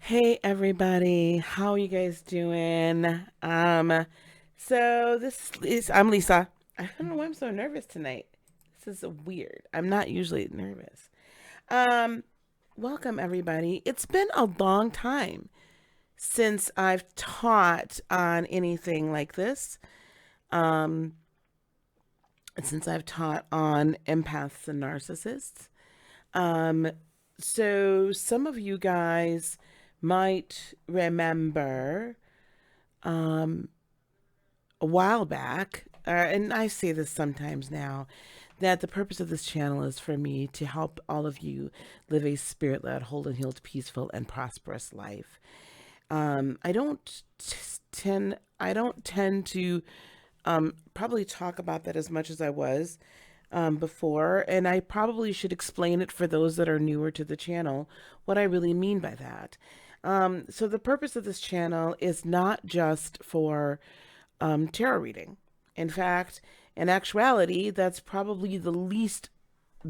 Hey everybody, how you guys doing? So this is I'm Lisa. I don't know why I'm so nervous tonight. This is weird. I'm not usually nervous. Um, Welcome everybody. It's been a long time since I've taught on anything like this. Um, since I've taught on empaths and narcissists. Um, so some of you guys might remember um, a while back, and I say this sometimes now, that the purpose of this channel is for me to help all of you live a spirit led, whole and healed, peaceful, and prosperous life. I don't tend to probably talk about that as much as I was before, and I probably should explain it for those that are newer to the channel what I really mean by that. So the purpose of this channel is not just for tarot reading. In fact, in actuality, that's probably the least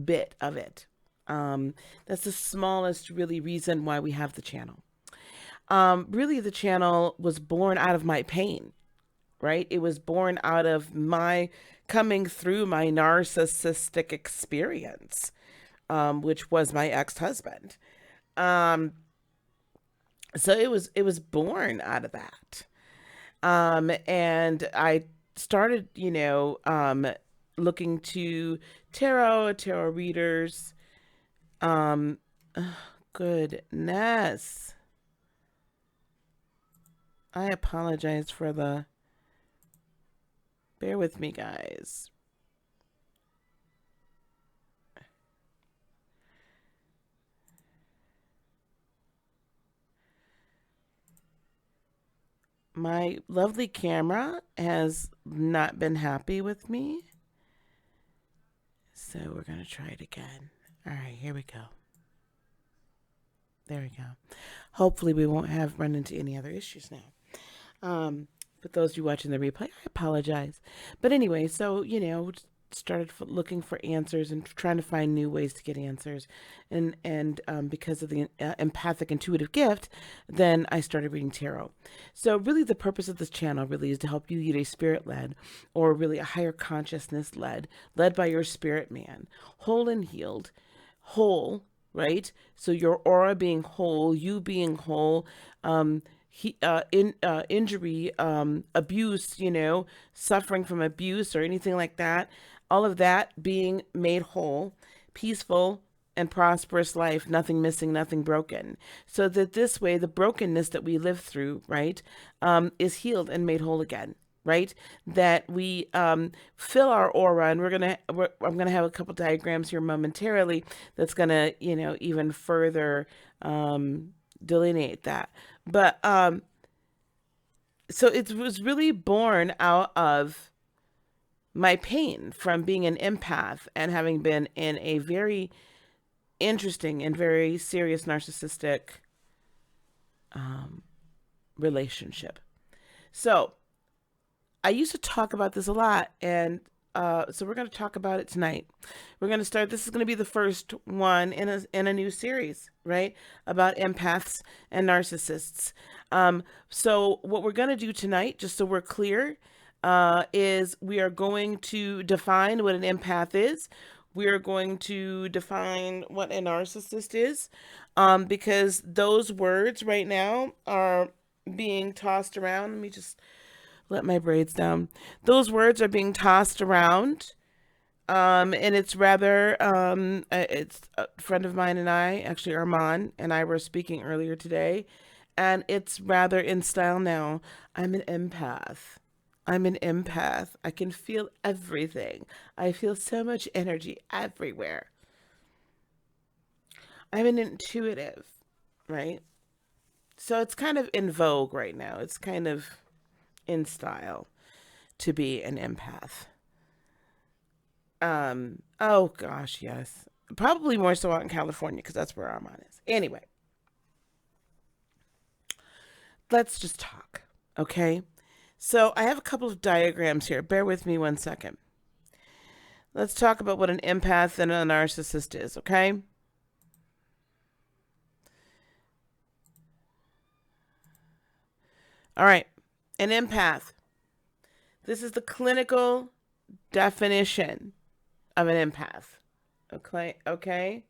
bit of it. That's the smallest, really, reason why we have the channel. Really, the channel was born out of my pain, right? It was born out of my coming through my narcissistic experience, which was my ex-husband. Um, so it was born out of that. And I started, looking to tarot readers. Oh, goodness. I apologize for the. Bear with me, guys. My lovely camera has not been happy with me. So we're going to try it again. All right, here we go. There we go. Hopefully, we won't have run into any other issues now. But those of you watching the replay, I apologize. But anyway, so started looking for answers and trying to find new ways to get answers, and because of the empathic intuitive gift, then I started reading tarot. So really, the purpose of this channel really is to help you lead a spirit led, or really a higher consciousness led by your spirit man, whole and healed, whole, right? So your aura being whole, you being whole, injury, abuse, suffering from abuse or anything like that, all of that being made whole, peaceful, and prosperous life, nothing missing, nothing broken. So that this way, the brokenness that we live through, right, is healed and made whole again. Right, that we fill our aura, and I'm gonna have a couple diagrams here momentarily. That's gonna, even further delineate that. But so it was really born out of my pain from being an empath and having been in a very interesting and very serious narcissistic relationship. So I used to talk about this a lot, and so we're going to talk about it tonight. We're going to start. This is going to be the first one in a new series, right? About empaths and narcissists. So what we're going to do tonight, just so we're clear, is we are going to define what an empath is. We are going to define what a narcissist is, because those words right now are being tossed around. Let me just let my braids down. Those words are being tossed around. And it's rather, it's a friend of mine and I, actually Armand and I were speaking earlier today, and it's rather in style now. I'm an empath. I'm an empath. I can feel everything. I feel so much energy everywhere. I'm an intuitive, right? So it's kind of in vogue right now. It's kind of in style to be an empath. Oh gosh, yes. Probably more so out in California because that's where Armand is. Anyway, let's just talk, okay? So I have a couple of diagrams here. Bear with me one second. Let's talk about what an empath and a narcissist is, okay? All right. An empath. This is the clinical definition of an empath. Okay. Okay.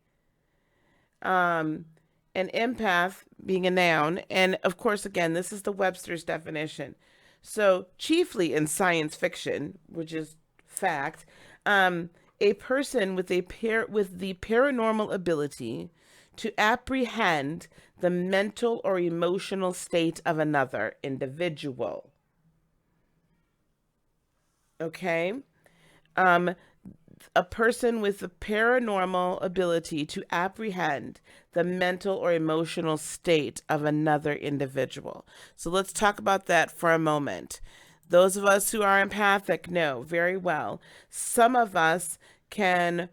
Um, an empath being a noun, and of course, again, this is the Webster's definition. So, chiefly in science fiction, which is fact, a person with with the paranormal ability to apprehend the mental or emotional state of another individual. Okay. Um, a person with the paranormal ability to apprehend the mental or emotional state of another individual. So let's talk about that for a moment. Those of us who are empathic know very well. Some of us can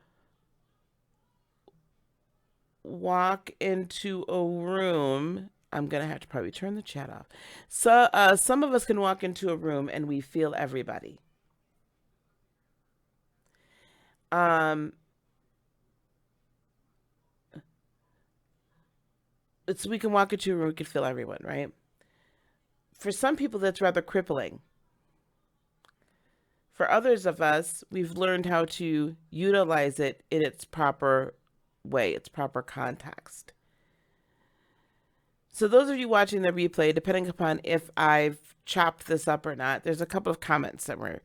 walk into a room. I'm going to have to probably turn the chat off. So, some of us can walk into a room and we feel everybody. Um, we can walk into a room, we can feel everyone, right? For some people, that's rather crippling. For others of us, we've learned how to utilize it in its proper way, its proper context. So, those of you watching the replay, depending upon if I've chopped this up or not, there's a couple of comments that were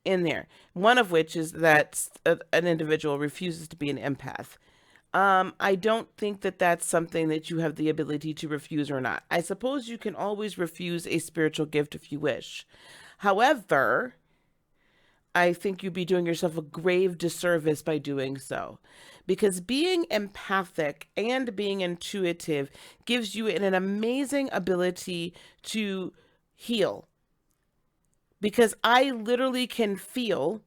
in there. One of which is that an individual refuses to be an empath. I don't think that that's something that you have the ability to refuse or not. I suppose you can always refuse a spiritual gift if you wish. However, I think you'd be doing yourself a grave disservice by doing so. Because being empathic and being intuitive gives you an amazing ability to heal. Because I literally can feel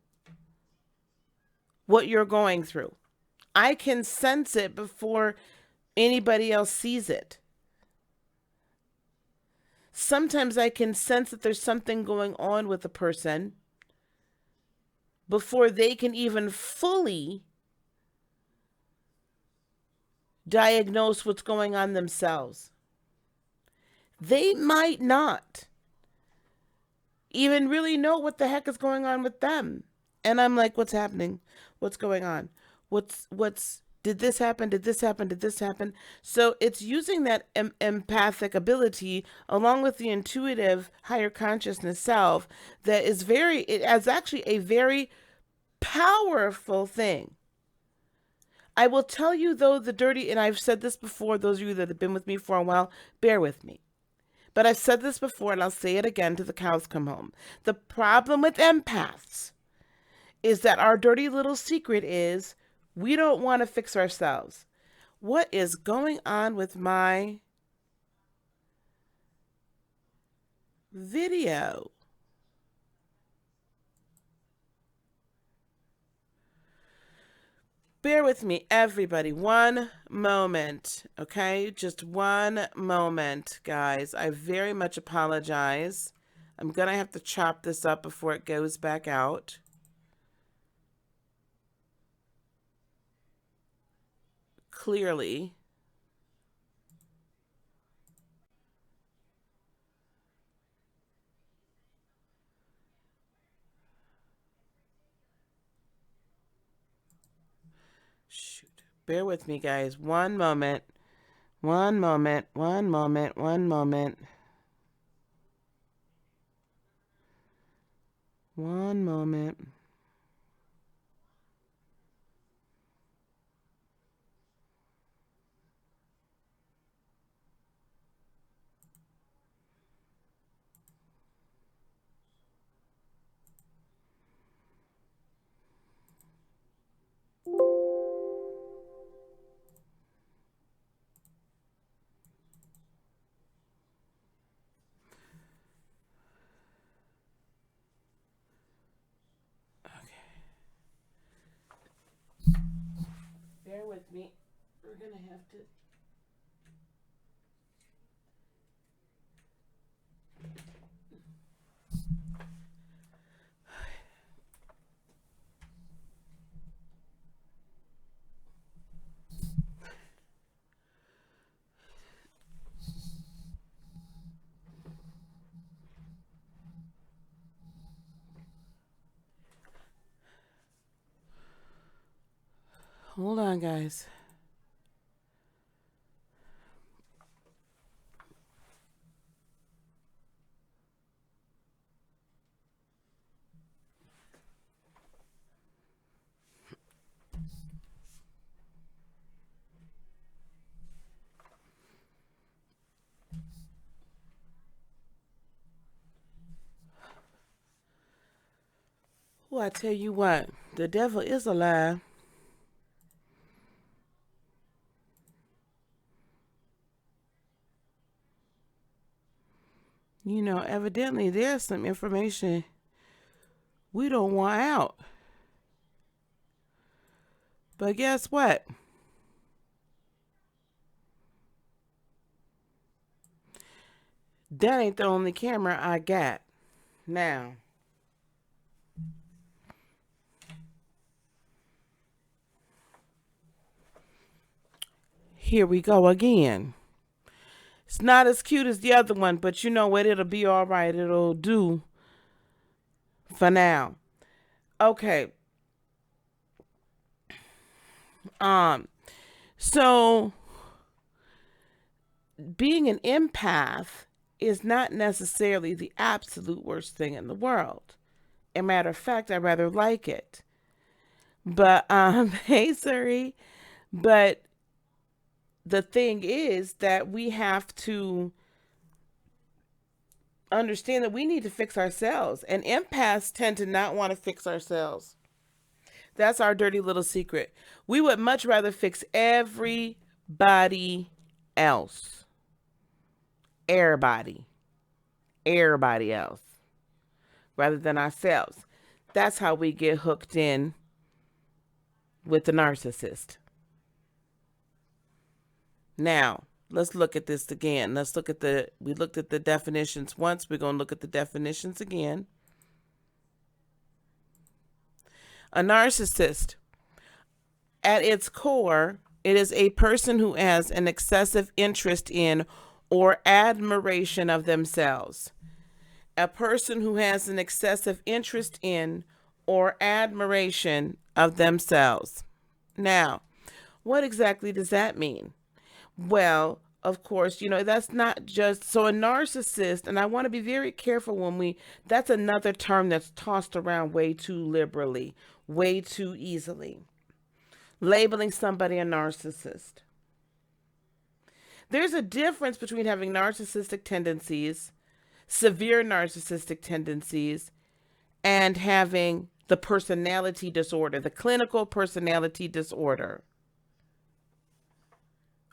what you're going through. I can sense it before anybody else sees it. Sometimes I can sense that there's something going on with a person before they can even fully diagnose what's going on themselves. They might not even really know what the heck is going on with them. And I'm like, what's happening? What's going on? Did this happen? Did this happen? Did this happen? So it's using that empathic ability along with the intuitive higher consciousness self that is actually a very powerful thing. I will tell you though, and I've said this before, those of you that have been with me for a while, bear with me. But I've said this before and I'll say it again till the cows come home. The problem with empaths is that our dirty little secret is we don't want to fix ourselves. What is going on with my video? Bear with me, everybody. One moment, okay? Just one moment, guys. I very much apologize. I'm going to have to chop this up before it goes back out. Clearly. Shoot. Bear with me, guys. One moment. One moment. One moment. One moment. One moment. Bear with me. We're going to have to. Hold on, guys. Well, I tell you what, the devil is alive. You know, evidently there's some information we don't want out. But guess what? That ain't the only camera I got. Now, here we go again. It's not as cute as the other one, but you know what? It'll be all right. It'll do for now. Okay. Um, so being an empath is not necessarily the absolute worst thing in the world. As a matter of fact, I rather like it. But hey Suri. But the thing is that we have to understand that we need to fix ourselves. And empaths tend to not want to fix ourselves. That's our dirty little secret. We would much rather fix everybody else. Everybody. Everybody else. Rather than ourselves. That's how we get hooked in with the narcissist. Now, let's look at this again. We looked at the definitions once. We're going to look at the definitions again. A narcissist, at its core, it is a person who has an excessive interest in or admiration of themselves. A person who has an excessive interest in or admiration of themselves. Now, what exactly does that mean? Well, of course, you know, that's not just so a narcissist, and I want to be very careful that's another term that's tossed around way too liberally, way too easily. Labeling somebody a narcissist. There's a difference between having narcissistic tendencies, severe narcissistic tendencies, and having the personality disorder, the clinical personality disorder.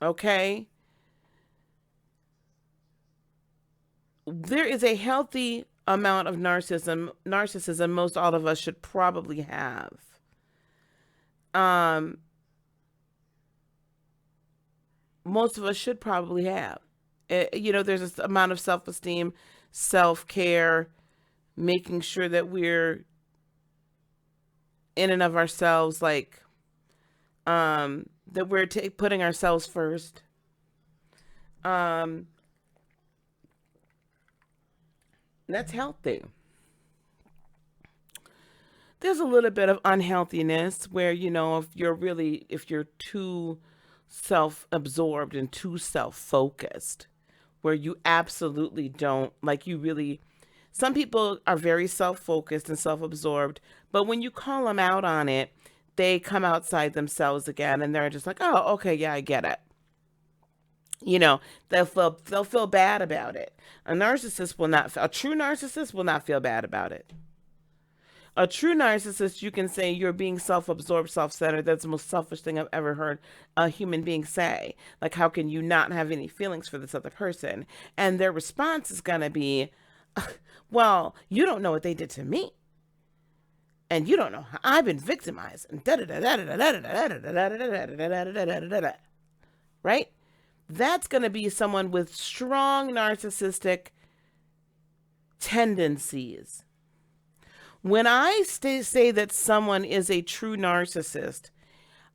Okay? There is a healthy amount of narcissism most all of us should probably have. Most of us should probably have. You know, there's this amount of self-esteem, self-care, making sure that we're in and of ourselves, like that we're putting ourselves first. That's healthy. There's a little bit of unhealthiness where, you know, if you're too self-absorbed and too self-focused, where you absolutely don't, like you really, some people are very self-focused and self-absorbed, but when you call them out on it, they come outside themselves again and they're just like, oh, okay, yeah, I get it. You know, they'll feel bad about it. A true narcissist will not feel bad about it. A true narcissist, you can say you're being self-absorbed, self-centered. That's the most selfish thing I've ever heard a human being say. Like, how can you not have any feelings for this other person? And their response is going to be, well, you don't know what they did to me. And you don't know how I've been victimized. Right? That's going to be someone with strong narcissistic tendencies. When I say that someone is a true narcissist,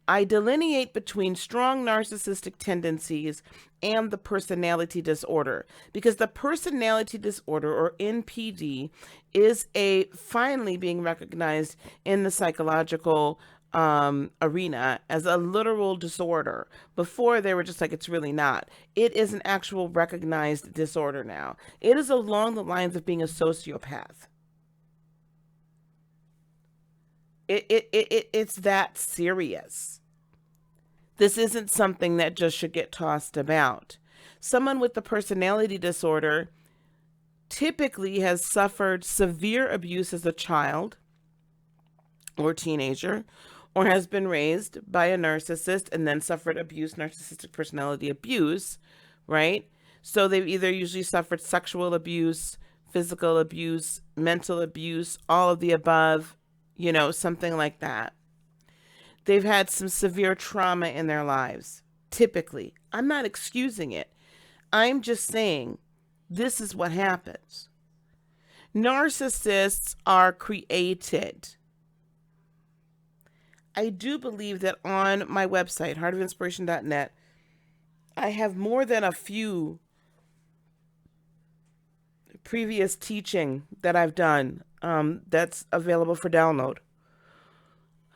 I delineate between strong narcissistic tendencies and the personality disorder, because the personality disorder, or NPD, is finally being recognized in the psychological arena as a literal disorder. Before they were just like, it's really not. It is an actual recognized disorder now. It is along the lines of being a sociopath. It's that serious. This isn't something that just should get tossed about. Someone with the personality disorder typically has suffered severe abuse as a child or teenager, or has been raised by a narcissist and then suffered abuse, narcissistic personality abuse, right? So they've either usually suffered sexual abuse, physical abuse, mental abuse, all of the above, something like that. They've had some severe trauma in their lives, typically. I'm not excusing it. I'm just saying this is what happens. Narcissists are created. I do believe that on my website, heartofinspiration.net, I have more than a few previous teaching that I've done that's available for download,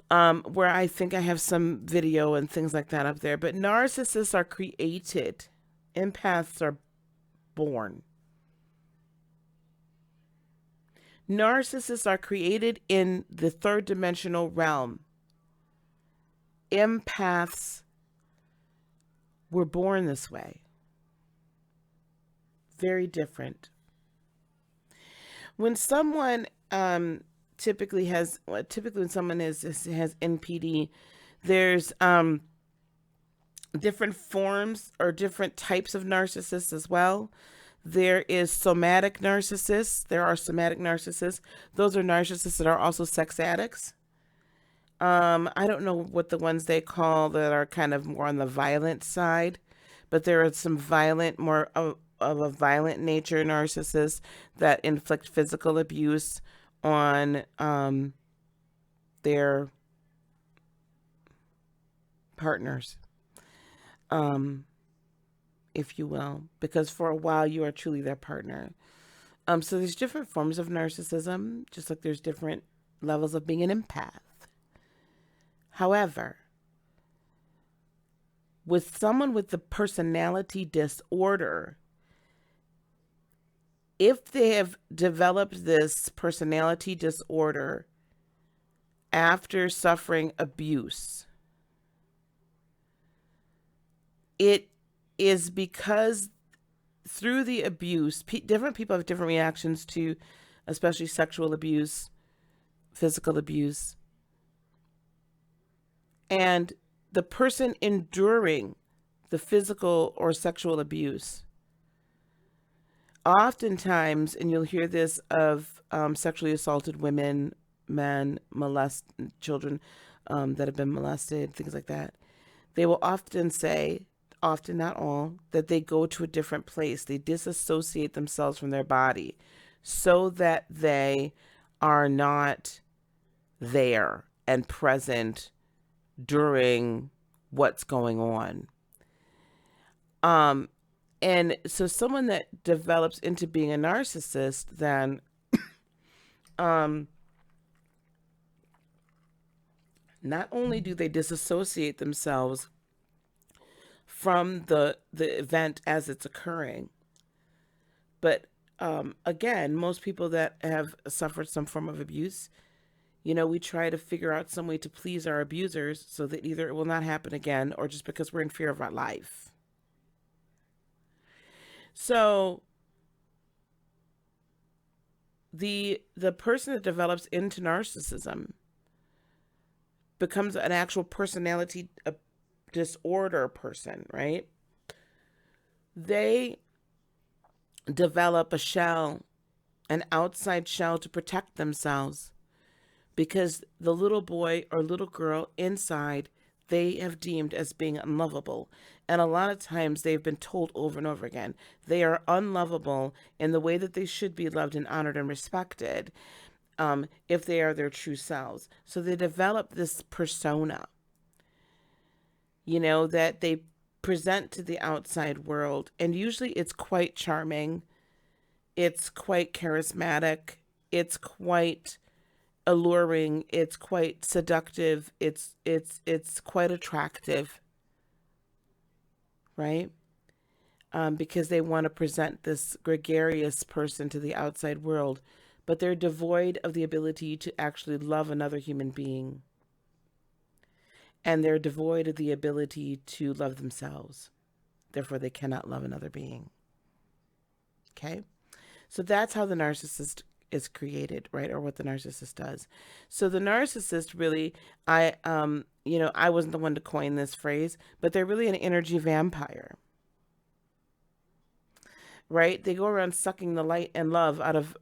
where I think I have some video and things like that up there. But narcissists are created. Empaths are born. Narcissists are created in the third dimensional realm. Empaths were born this way. Very different. When someone typically when someone has NPD, there's different forms or different types of narcissists as well. There is somatic narcissists. There are somatic narcissists. Those are narcissists that are also sex addicts. I don't know what the ones they call that are kind of more on the violent side, but there are some more of a violent nature narcissists that inflict physical abuse on their partners, if you will, because for a while you are truly their partner. So there's different forms of narcissism, just like there's different levels of being an empath. However, with someone with the personality disorder, if they have developed this personality disorder after suffering abuse, it is because through the abuse, different people have different reactions to, especially sexual abuse, physical abuse. And the person enduring the physical or sexual abuse, oftentimes, and you'll hear this of sexually assaulted women, men, children that have been molested, things like that, they will often say, often not all, that they go to a different place. They disassociate themselves from their body so that they are not there and present during what's going on. And so someone that develops into being a narcissist, then not only do they disassociate themselves from the event as it's occurring, but again, most people that have suffered some form of abuse, we try to figure out some way to please our abusers so that either it will not happen again or just because we're in fear of our life. So the person that develops into narcissism becomes an actual personality disorder person, right? They develop a shell, an outside shell to protect themselves, because the little boy or little girl inside they have deemed as being unlovable. And a lot of times they've been told over and over again, they are unlovable in the way that they should be loved and honored and respected if they are their true selves. So they develop this persona, that they present to the outside world. And usually it's quite charming. It's quite charismatic. It's quite alluring, it's quite seductive, it's quite attractive, right? Because they want to present this gregarious person to the outside world, but they're devoid of the ability to actually love another human being. And they're devoid of the ability to love themselves. Therefore, they cannot love another being. Okay? So that's how the narcissist is created, right? Or what the narcissist does. So the narcissist really, I wasn't the one to coin this phrase, but they're really an energy vampire, right? They go around sucking the light and love out of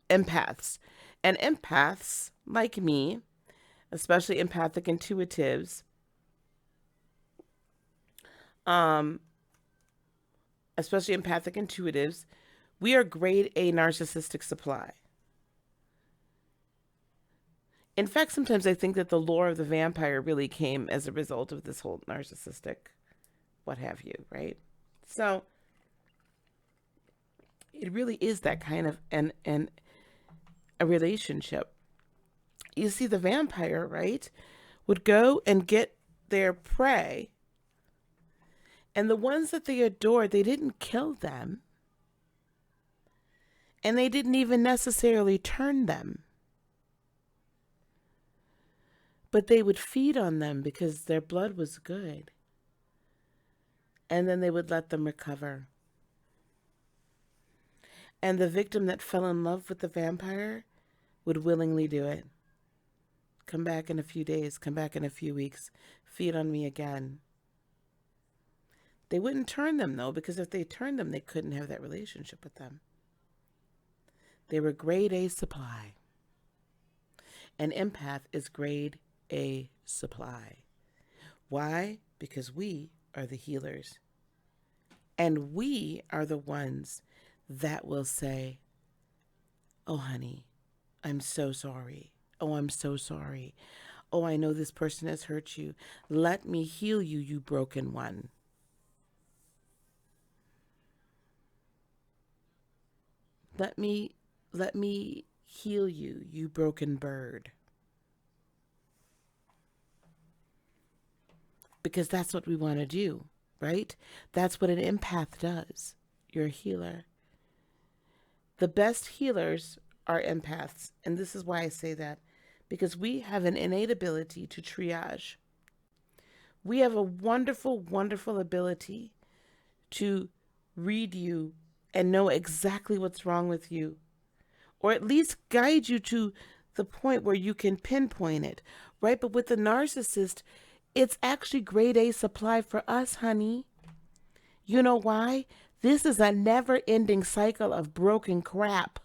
empaths. And empaths, like me, especially empathic intuitives, we are grade A narcissistic supply. In fact, sometimes I think that the lore of the vampire really came as a result of this whole narcissistic what have you, right? So it really is that kind of a relationship. You see, the vampire, right, would go and get their prey, and the ones that they adored, they didn't kill them, and they didn't even necessarily turn them, but they would feed on them because their blood was good, and then they would let them recover. And the victim that fell in love with the vampire would willingly do it. Come back in a few days, come back in a few weeks, feed on me again. They wouldn't turn them, though, because if they turned them, they couldn't have that relationship with them. They were grade A supply. An empath is grade A supply. Why? Because we are the healers. And we are the ones that will say, oh, honey, I'm so sorry. Oh, I'm so sorry. Oh, I know this person has hurt you. Let me heal you, you broken one. Let me heal you, you broken bird. Because that's what we want to do, right? That's what an empath does. You're a healer. The best healers are empaths. And this is why I say that. Because we have an innate ability to triage. We have a wonderful, wonderful ability to read you and know exactly what's wrong with you. Or at least guide you to the point where you can pinpoint it, right? But with the narcissist, it's actually grade A supply for us, honey. You know why? This is a never-ending cycle of broken crap.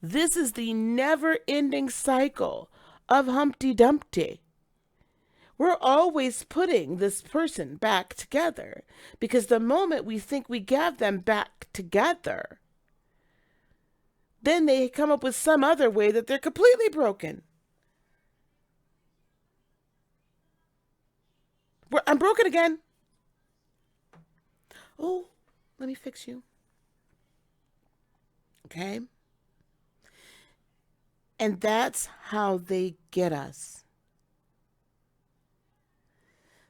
This is the never-ending cycle of Humpty Dumpty. We're always putting this person back together because the moment we think we got them back together, then they come up with some other way that they're completely broken. I'm broken again. Oh, let me fix you. Okay? And that's how they get us.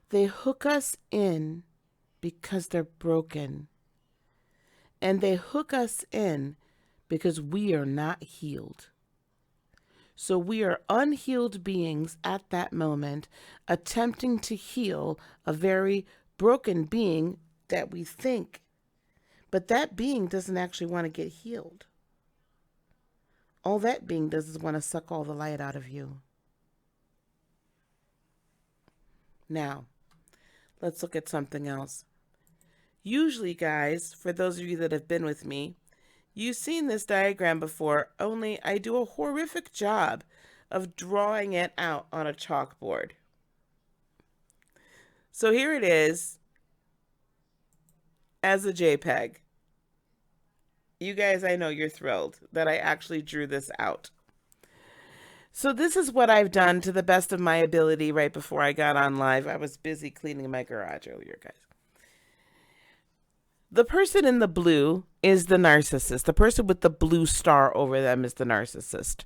They hook us in because they're broken. And they hook us in because we are not healed. So we are unhealed beings at that moment, attempting to heal a very broken being that we think, but that being doesn't actually want to get healed. All that being does is want to suck all the light out of you. Now, let's look at something else. Usually, guys, for those of you that have been with me, you've seen this diagram before, only I do a horrific job of drawing it out on a chalkboard. So here it is as a JPEG. You guys, I know you're thrilled that I actually drew this out. So this is what I've done to the best of my ability right before I got on live. I was busy cleaning my garage earlier, guys. The person in the blue is the narcissist. The person with the blue star over them is the narcissist.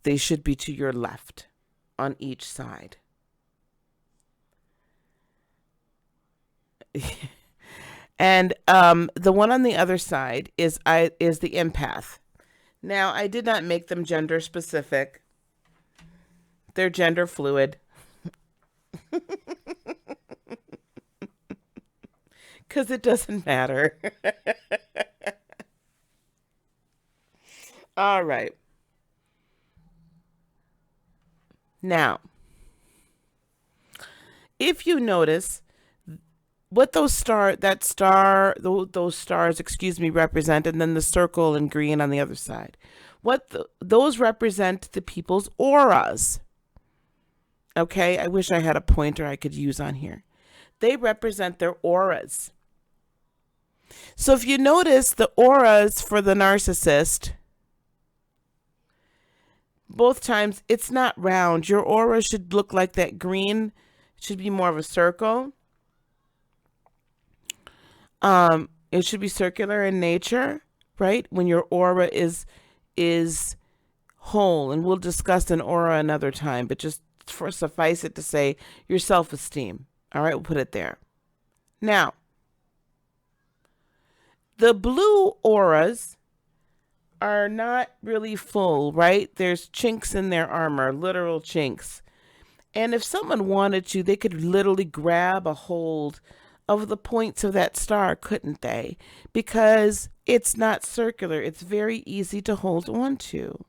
they should be to your left on each side. And the one on the other side is the empath. Now, I did not make them gender specific. They're gender fluid. Because it doesn't matter. All right. Now, if you notice what those stars, represent, and then the circle in green on the other side, those represent the people's auras. Okay, I wish I had a pointer I could use on here. They represent their auras. So if you notice the auras for the narcissist, both times it's not round. Your aura should look like that green. It should be more of a circle. It should be circular in nature, right? When your aura is whole, and we'll discuss an aura another time, but just for suffice it to say, your self-esteem. All right, we'll put it there. Now, the blue auras are not really full, right? There's chinks in their armor, literal chinks. And if someone wanted to, they could literally grab a hold of the points of that star, couldn't they? Because it's not circular. It's very easy to hold on to.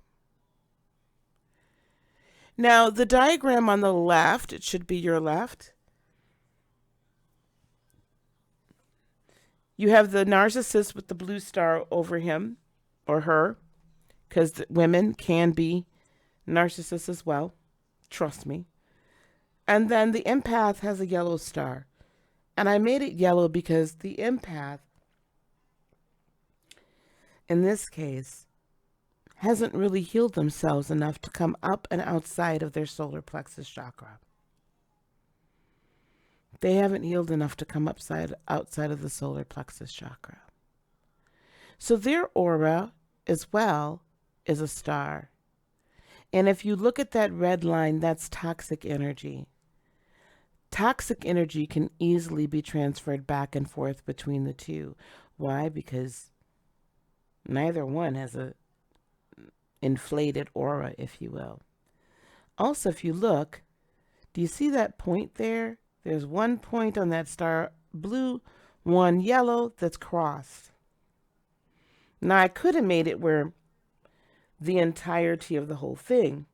Now, the diagram on the left, it should be your left. You have the narcissist with the blue star over him or her, because women can be narcissists as well. Trust me. And then the empath has a yellow star. And I made it yellow because the empath, in this case, hasn't really healed themselves enough to come up and outside of their solar plexus chakra. They haven't healed enough to come outside of the solar plexus chakra. So their aura as well is a star. And if you look at that red line, that's toxic energy. Toxic energy can easily be transferred back and forth between the two. Why? Because neither one has a inflated aura, if you will. Also, if you look, do you see that point there? There's one point on that star, blue, one yellow, that's crossed. Now, I could have made it where the entirety of the whole thing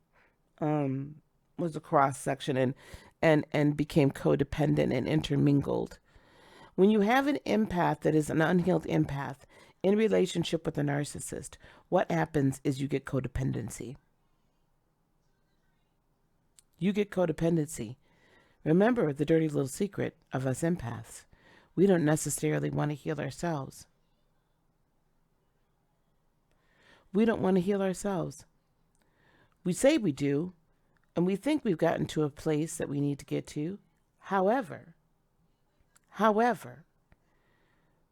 was a cross section and became codependent and intermingled. When you have an empath that is an unhealed empath in relationship with a narcissist, what happens is you get codependency. You get codependency. Remember the dirty little secret of us empaths. We don't necessarily want to heal ourselves. We don't want to heal ourselves. We say we do, and we think we've gotten to a place that we need to get to. However,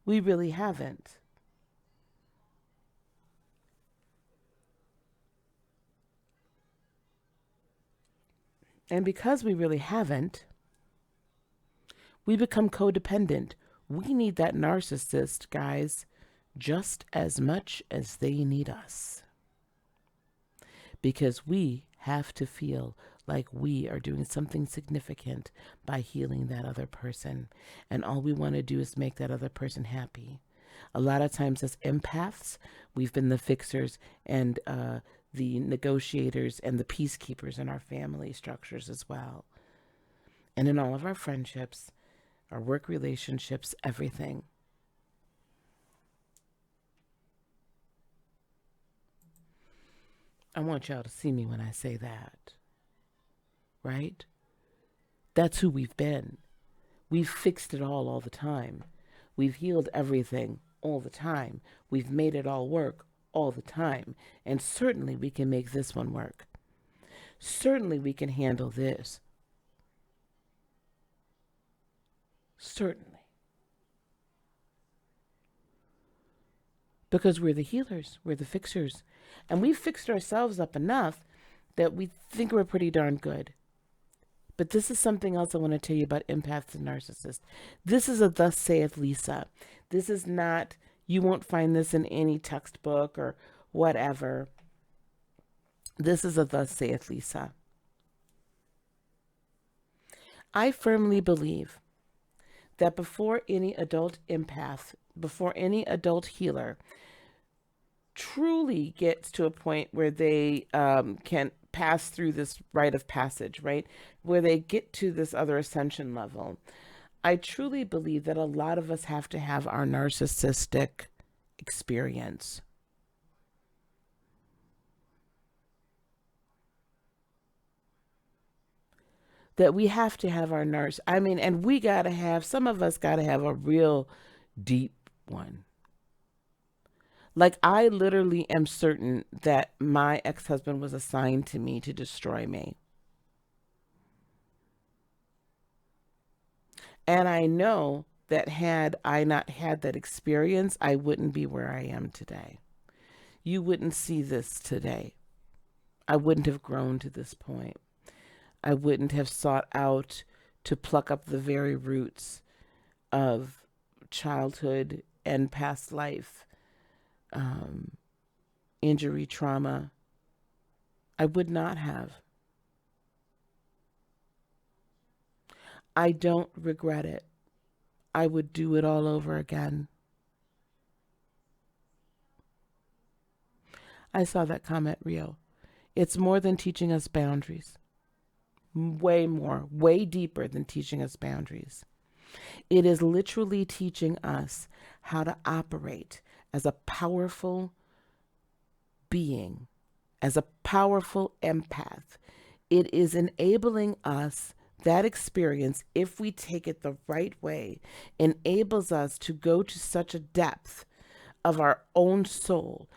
we really haven't. And because we really haven't, we become codependent. We need that narcissist, guys, just as much as they need us. Because we have to feel like we are doing something significant by healing that other person. And all we want to do is make that other person happy. A lot of times as empaths, we've been the fixers and the negotiators and the peacekeepers in our family structures as well. And in all of our friendships, our work relationships, everything. I want y'all to see me when I say that. Right? That's who we've been. We've fixed it all the time. We've healed everything all the time. We've made it all work all the time. And certainly we can make this one work. Certainly we can handle this. Certainly. Because we're the healers. We're the fixers. And we've fixed ourselves up enough that we think we're pretty darn good. But this is something else I want to tell you about empaths and narcissists. This is a thus saith Lisa. This is not, you won't find this in any textbook or whatever. This is a thus saith Lisa. I firmly believe that before any adult empath, before any adult healer truly gets to a point where they can pass through this rite of passage, right? Where they get to this other ascension level, I truly believe that a lot of us have to have our narcissistic experience. That we have to have our nurse. I mean, and we got to have, some of us got to have a real deep one. Like, I literally am certain that my ex-husband was assigned to me to destroy me. And I know that had I not had that experience, I wouldn't be where I am today. You wouldn't see this today. I wouldn't have grown to this point. I wouldn't have sought out to pluck up the very roots of childhood and past life, injury, trauma. I would not have. I don't regret it. I would do it all over again. I saw that comment, Rio. It's more than teaching us boundaries. Way more, way deeper than teaching us boundaries. It is literally teaching us how to operate as a powerful being, as a powerful empath. It is enabling us, that experience, if we take it the right way, enables us to go to such a depth of our own soul,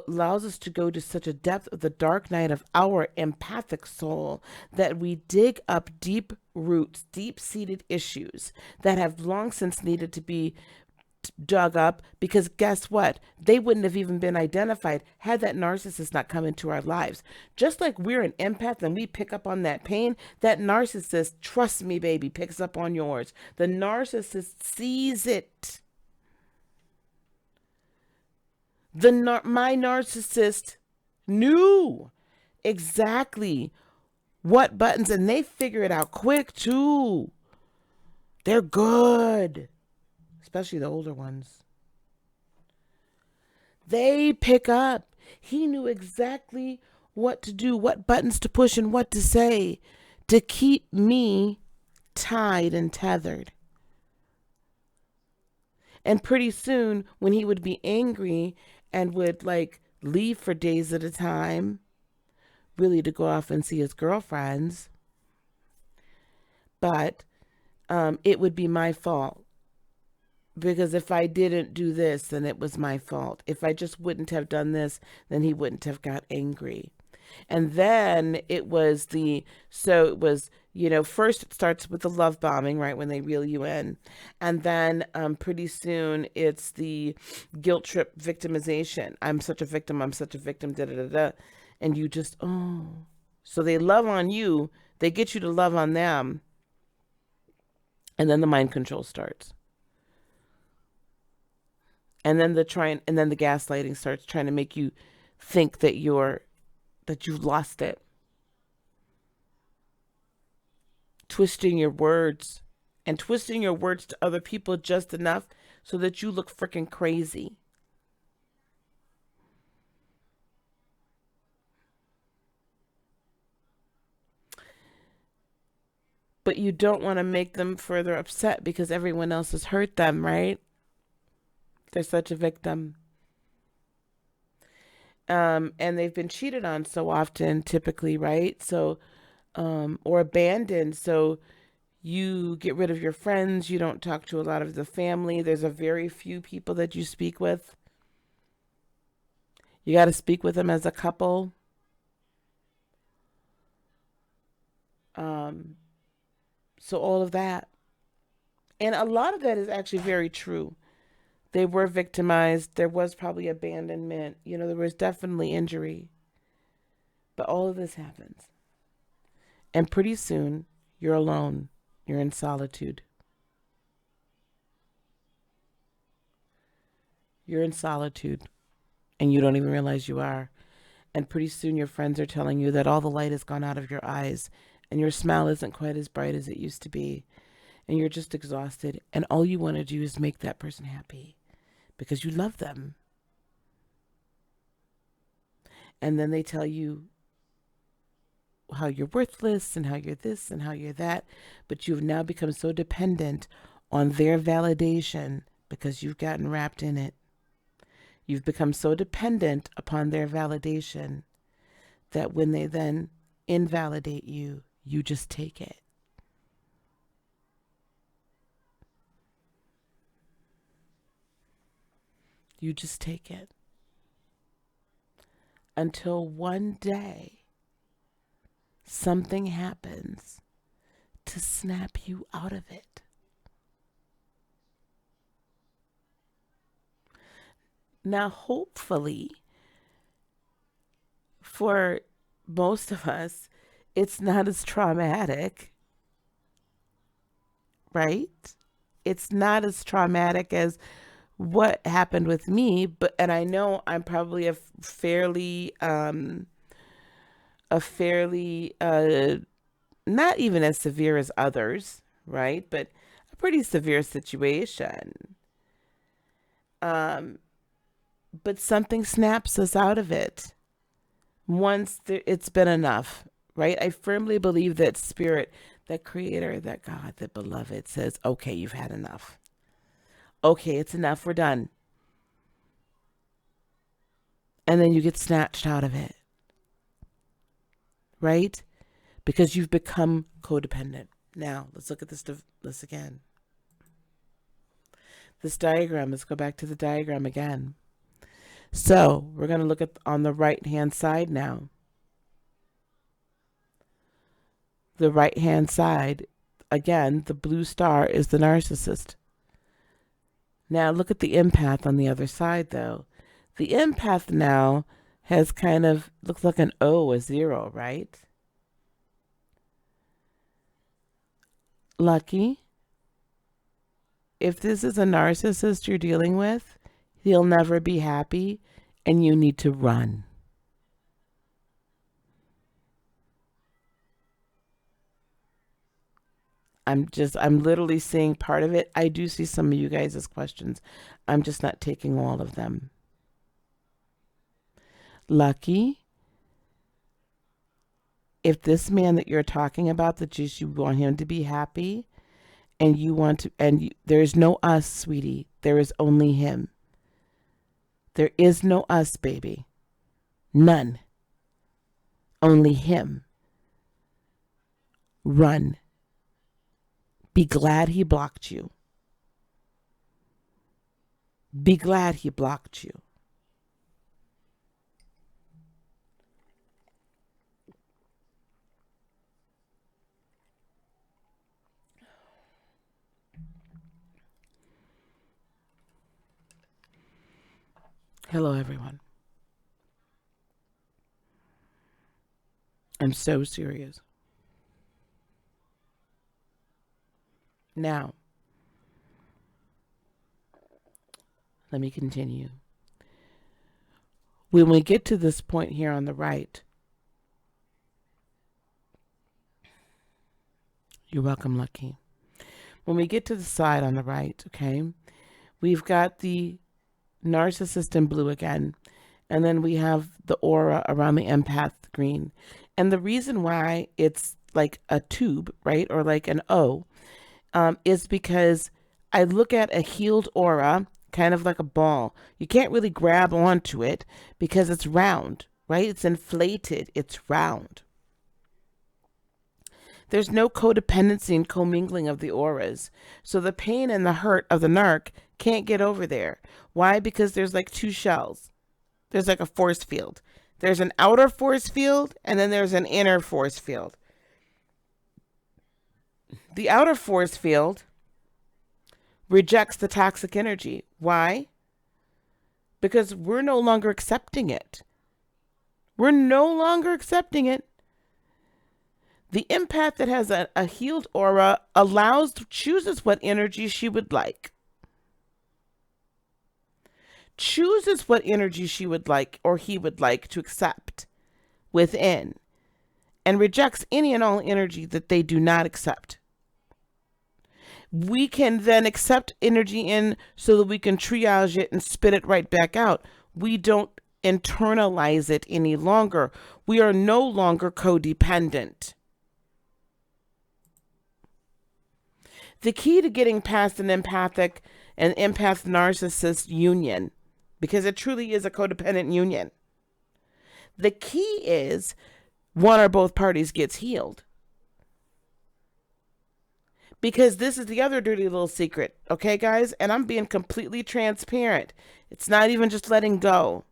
allows us to go to such a depth of the dark night of our empathic soul that we dig up deep roots, deep-seated issues that have long since needed to be dug up, because guess what? They wouldn't have even been identified had that narcissist not come into our lives. Just like we're an empath and we pick up on that pain, that narcissist, trust me, baby, picks up on yours. The narcissist sees it. My narcissist knew exactly what buttons, and they figure it out quick too. They're good, especially the older ones. They pick up. He knew exactly what to do, what buttons to push, and what to say to keep me tied and tethered. And pretty soon, when he would be angry and would like leave for days at a time, really to go off and see his girlfriends, but it would be my fault. Because if I didn't do this, then it was my fault. If I just wouldn't have done this, then he wouldn't have got angry. And then it was first it starts with the love bombing, right, when they reel you in. And then pretty soon it's the guilt trip victimization. I'm such a victim, da da da da. And you just, oh. So they love on you, they get you to love on them. And then the mind control starts. And then the gaslighting starts, trying to make you think that you've lost it. Twisting your words to other people just enough so that you look freaking crazy. But you don't want to make them further upset because everyone else has hurt them, right? They're such a victim. And they've been cheated on so often, typically, right? So, or abandoned. So you get rid of your friends. You don't talk to a lot of the family. There's a very few people that you speak with. You got to speak with them as a couple. So all of that. And a lot of that is actually very true. They were victimized. There was probably abandonment. There was definitely injury. But all of this happens. And pretty soon, you're alone. You're in solitude. You're in solitude, and you don't even realize you are. And pretty soon, your friends are telling you that all the light has gone out of your eyes, and your smile isn't quite as bright as it used to be. And you're just exhausted. And all you want to do is make that person happy because you love them. And then they tell you how you're worthless and how you're this and how you're that. But you've now become so dependent on their validation because you've gotten wrapped in it. You've become so dependent upon their validation that when they then invalidate you, you just take it. You just take it. Until one day, something happens to snap you out of it. Now, hopefully, for most of us, it's not as traumatic, right? It's not as traumatic as what happened with me, and I know I'm probably a fairly, not even as severe as others, right? But a pretty severe situation. But something snaps us out of it once it's been enough, right? I firmly believe that spirit, that creator, that God, that beloved says, okay, you've had enough. Okay, it's enough. We're done. And then you get snatched out of it, right? Because you've become codependent. Now, let's look at this again. This diagram, let's go back to the diagram again. So we're going to look at on the right-hand side now. The right-hand side, again, the blue star is the narcissist. Now look at the empath on the other side, though. The empath now has kind of, looks like an O, a 0, right? Lucky. If this is a narcissist you're dealing with, he'll never be happy, and you need to run. I'm literally seeing part of it. I do see some of you guys' questions. I'm just not taking all of them. Lucky. If this man that you're talking about, that just you want him to be happy, and you want to, there is no us, sweetie. There is only him. There is no us, baby. None. Only him. Run. Be glad he blocked you. Be glad he blocked you. Hello, everyone. I'm so serious. Now, let me continue. When we get to this point here on the right, you're welcome, Lucky. When we get to the side on the right, okay, we've got the narcissist in blue again, and then we have the aura around the empath green. And the reason why it's like a tube, right, or like an O, is because I look at a healed aura kind of like a ball. You can't really grab onto it because it's round, right? It's inflated. It's round. There's no codependency and commingling of the auras. So the pain and the hurt of the narc can't get over there. Why? Because there's like two shells. There's like a force field. There's an outer force field, and then there's an inner force field. The outer force field rejects the toxic energy. Why? Because we're no longer accepting it. We're no longer accepting it. The empath that has a healed aura chooses what energy she would like. Chooses what energy she would like or he would like to accept within, and rejects any and all energy that they do not accept. We can then accept energy in so that we can triage it and spit it right back out. We don't internalize it any longer. We are no longer codependent. The key to getting past an empathic and empath narcissist union, because it truly is a codependent union, the key is one or both parties gets healed. Because this is the other dirty little secret, okay, guys? And I'm being completely transparent. It's not even just letting go.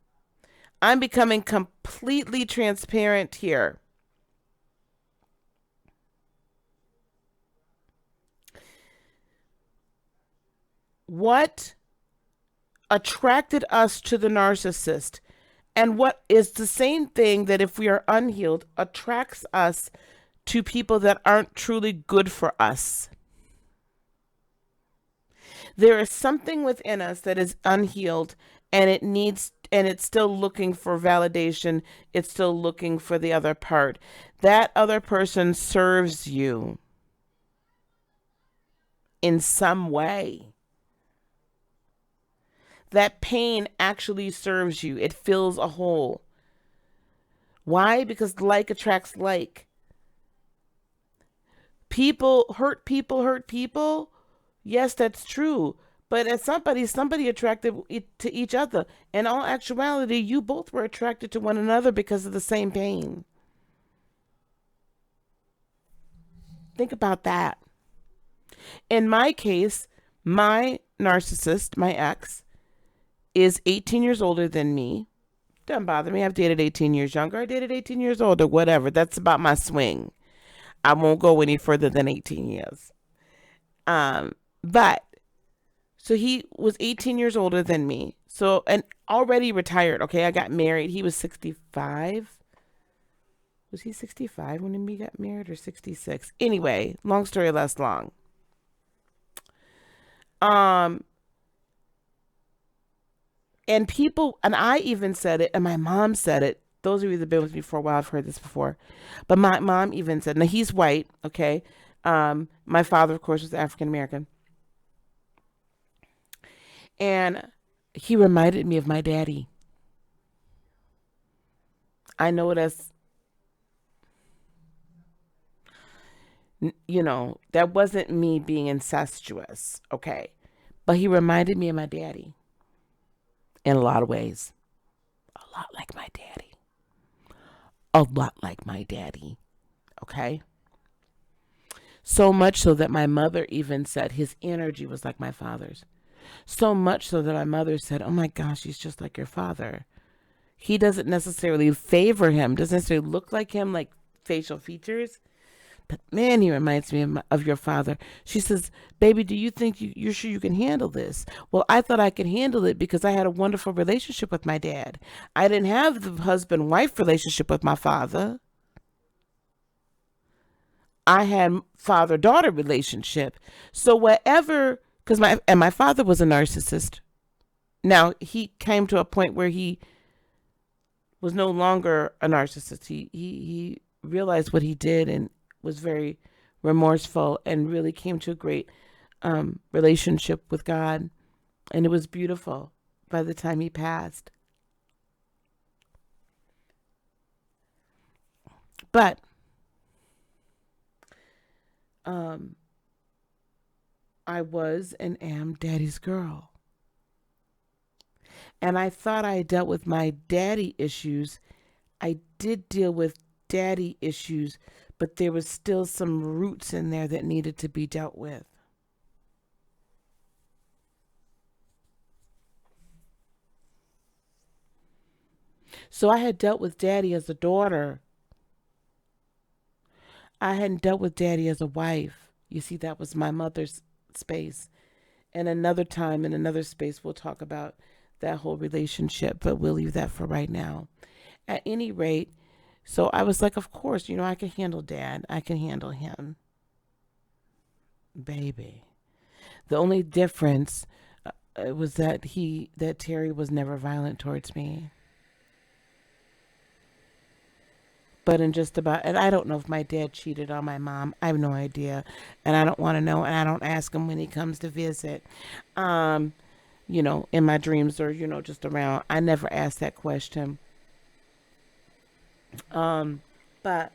I'm becoming completely transparent here. What attracted us to the narcissist, and what is the same thing that, if we are unhealed, attracts us to people that aren't truly good for us. There is something within us that is unhealed, and it's still looking for validation. It's still looking for the other part. That other person serves you in some way. That pain actually serves you. It fills a hole. Why? Because like attracts like. People hurt people hurt people. Yes, that's true. But as somebody attracted to each other. In all actuality, you both were attracted to one another because of the same pain. Think about that. In my case, my narcissist, my ex, is 18 years older than me. Doesn't bother me. I've dated 18 years younger. I dated 18 years older. Whatever. That's about my swing. I won't go any further than 18 years. But so he was 18 years older than me. So, and already retired. Okay, I got married. He was 65. Was he 65 when we got married, or 66? Anyway, long story less long. And people, and I even said it, and my mom said it. Those of you that have been with me for a while have heard this before. But my mom even said, now he's white, okay? My father, of course, was African American. And he reminded me of my daddy. I know it as, that wasn't me being incestuous, okay? But he reminded me of my daddy in a lot of ways. A lot like my daddy. A lot like my daddy, okay? So much so that my mother even said his energy was like my father's. So much so that my mother said, oh my gosh, he's just like your father. He doesn't necessarily favor him, doesn't necessarily look like him, like facial features. But man, he reminds me of your father. She says, baby, do you think you're sure you can handle this? Well, I thought I could handle it because I had a wonderful relationship with my dad. I didn't have the husband-wife relationship with my father. I had father-daughter relationship. So whatever, because my father was a narcissist. Now, he came to a point where he was no longer a narcissist. He realized what he did and was very remorseful and really came to a great relationship with God. And it was beautiful by the time he passed. But I was and am daddy's girl. And I thought I dealt with my daddy issues. I did deal with daddy issues, but there was still some roots in there that needed to be dealt with. So I had dealt with daddy as a daughter. I hadn't dealt with daddy as a wife. You see, that was my mother's space. And another time, in another space, we'll talk about that whole relationship, but we'll leave that for right now. At any rate, so I was like, of course, I can handle dad. I can handle him. Baby. The only difference was that Terry was never violent towards me. But in just about, and I don't know if my dad cheated on my mom. I have no idea. And I don't want to know. And I don't ask him when he comes to visit, um, in my dreams or, just around. I never ask that question. Um, but,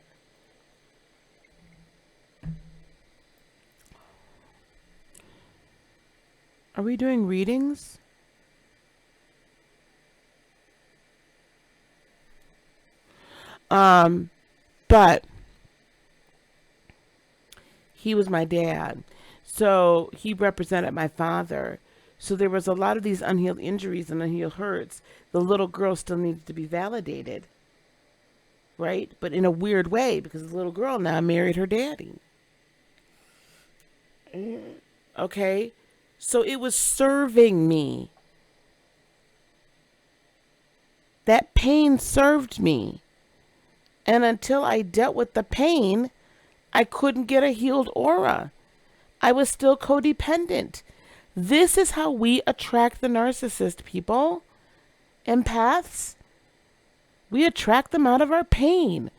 are we doing readings? Um, but he was my dad. So he represented my father. So there was a lot of these unhealed injuries and unhealed hurts. The little girl still needed to be validated, right? But in a weird way because the little girl now married her daddy. Okay? So it was serving me. That pain served me. And until I dealt with the pain, I couldn't get a healed aura. I was still codependent. This is how we attract the narcissist, people. Empaths. We attract them out of our pain.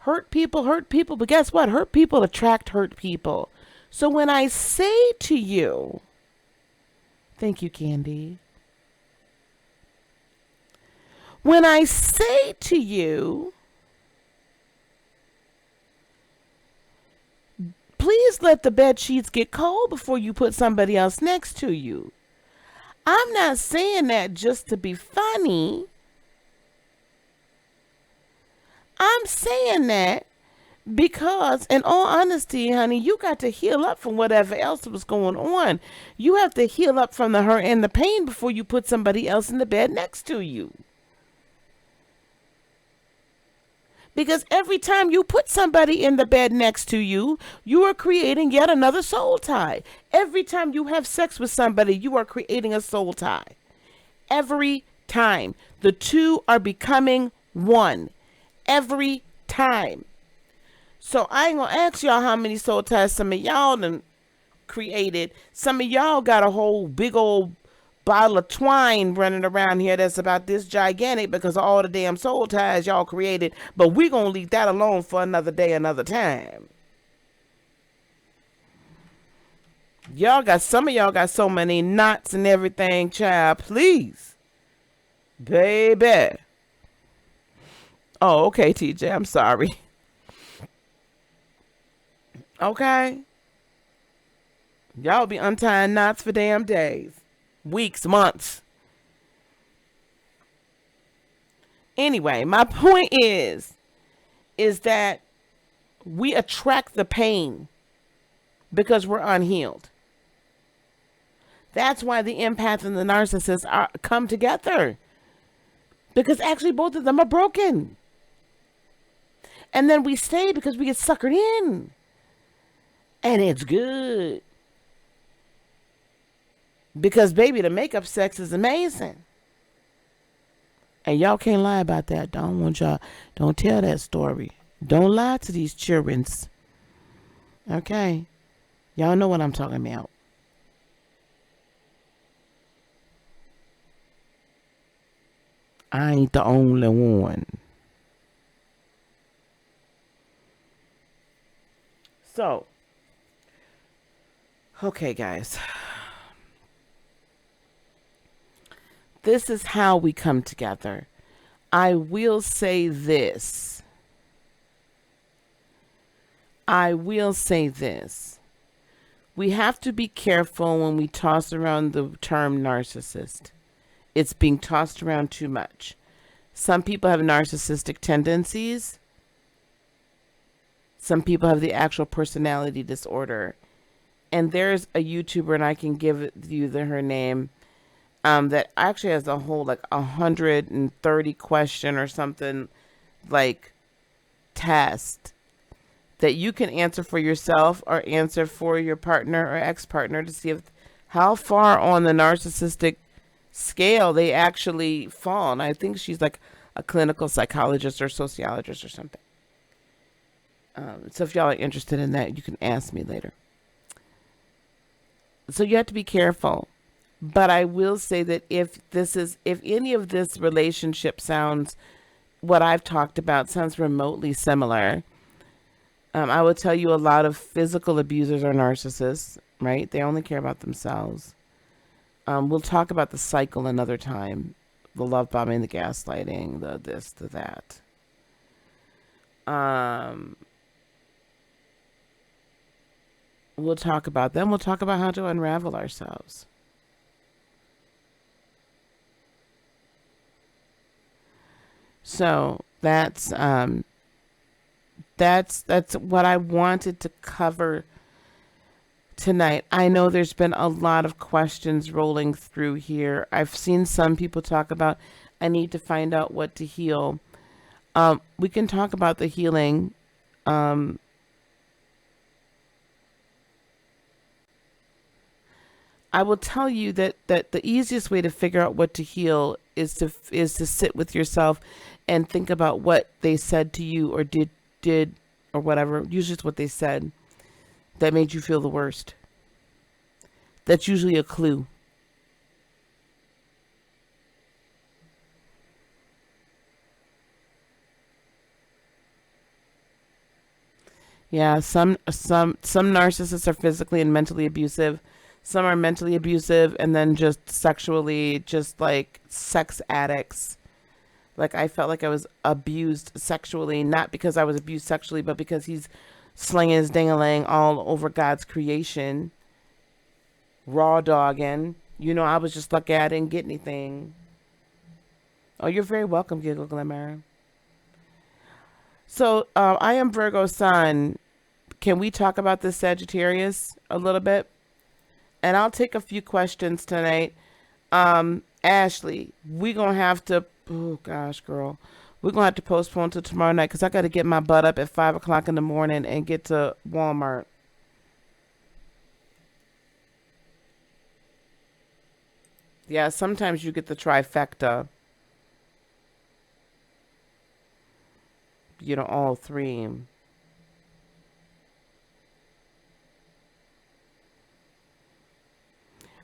Hurt people hurt people. But guess what? Hurt people attract hurt people. So when I say to you, thank you, Candy. When I say to you, please let the bed sheets get cold before you put somebody else next to you. I'm not saying that just to be funny. I'm saying that because, in all honesty, honey, you got to heal up from whatever else was going on. You have to heal up from the hurt and the pain before you put somebody else in the bed next to you. Because every time you put somebody in the bed next to you, you are creating yet another soul tie. Every time you have sex with somebody, you are creating a soul tie. Every time. The two are becoming one. Every time. So I ain't gonna ask y'all how many soul ties some of y'all done created. Some of y'all got a whole big old bottle of twine running around here that's about this gigantic because of all the damn soul ties y'all created. But we gonna leave that alone for another day, another time. Some of y'all got so many knots and everything, child. Please. Baby. Oh, okay, TJ. I'm sorry. Okay. Y'all be untying knots for damn days, weeks, months. Anyway, my point is that we attract the pain because we're unhealed. That's why the empath and the narcissist come together. Because actually both of them are broken. And then we stay because we get suckered in. And it's good. Because, baby, the makeup sex is amazing. And y'all can't lie about that. Don't tell that story. Don't lie to these childrens. Okay? Y'all know what I'm talking about. I ain't the only one. So, okay, guys. This is how we come together. I will say this. We have to be careful when we toss around the term narcissist. It's being tossed around too much. Some people have narcissistic tendencies. Some people have the actual personality disorder. And there's a YouTuber, and I can give you her name, that actually has a whole 130 question or something test that you can answer for yourself or answer for your partner or ex-partner to see how far on the narcissistic scale they actually fall. And I think she's a clinical psychologist or sociologist or something. So if y'all are interested in that, you can ask me later. So you have to be careful. But I will say that if any of this relationship sounds, what I've talked about sounds remotely similar, I will tell you a lot of physical abusers are narcissists, right? They only care about themselves. We'll talk about the cycle another time. The love bombing, the gaslighting, the this, the that. We'll talk about them. We'll talk about how to unravel ourselves. So that's what I wanted to cover tonight. I know there's been a lot of questions rolling through here. I've seen some people talk about I need to find out what to heal. We can talk about the healing. I will tell you that the easiest way to figure out what to heal is to sit with yourself and think about what they said to you or did or whatever. Usually it's what they said that made you feel the worst. That's usually a clue. Yeah, some narcissists are physically and mentally abusive. Some are mentally abusive and then just sexually, just like sex addicts. Like I felt like I was abused sexually, not because I was abused sexually, but because he's slinging his ding-a-ling all over God's creation, raw dogging. I was just lucky I didn't get anything. Oh, you're very welcome, Giggle Glimmer. So, I am Virgo Sun. Can we talk about this Sagittarius a little bit? And I'll take a few questions tonight. Ashley, we're going to have to, oh gosh, girl. We're going to have to postpone till tomorrow night because I got to get my butt up at 5 o'clock in the morning and get to Walmart. Yeah, sometimes you get the trifecta, all three.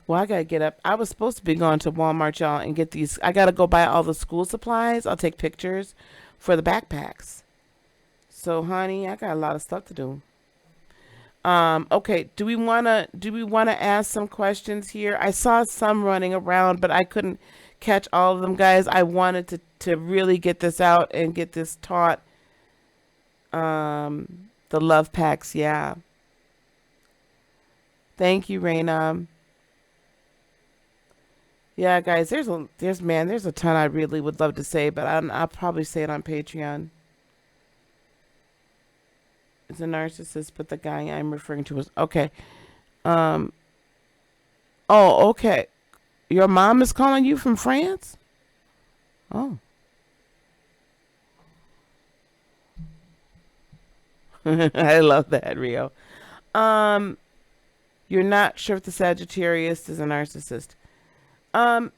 Well, I gotta get up. I was supposed to be going to Walmart, y'all, and get these. I gotta go buy all the school supplies. I'll take pictures for the backpacks. So, honey, I got a lot of stuff to do. Okay. Do we wanna ask some questions here? I saw some running around, but I couldn't catch all of them, guys. I wanted to really get this out and get this taught. The love packs, yeah. Thank you, Raina. Yeah, guys, there's a ton I really would love to say, but I'll probably say it on Patreon. It's a narcissist, but the guy I'm referring to is okay. Um. Oh, okay. Your mom is calling you from France? Oh. I love that, Rio. Um, you're not sure if the Sagittarius is a narcissist. Um,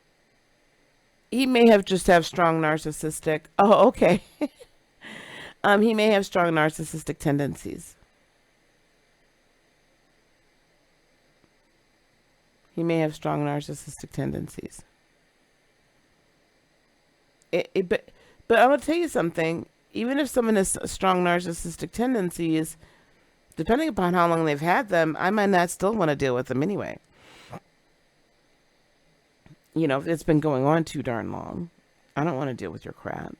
he may have just have strong narcissistic. Oh, okay. He may have strong narcissistic tendencies. He may have strong narcissistic tendencies. But I'm gonna tell you something. Even if someone has strong narcissistic tendencies, depending upon how long they've had them, I might not still want to deal with them anyway. If it's been going on too darn long, I don't want to deal with your crap.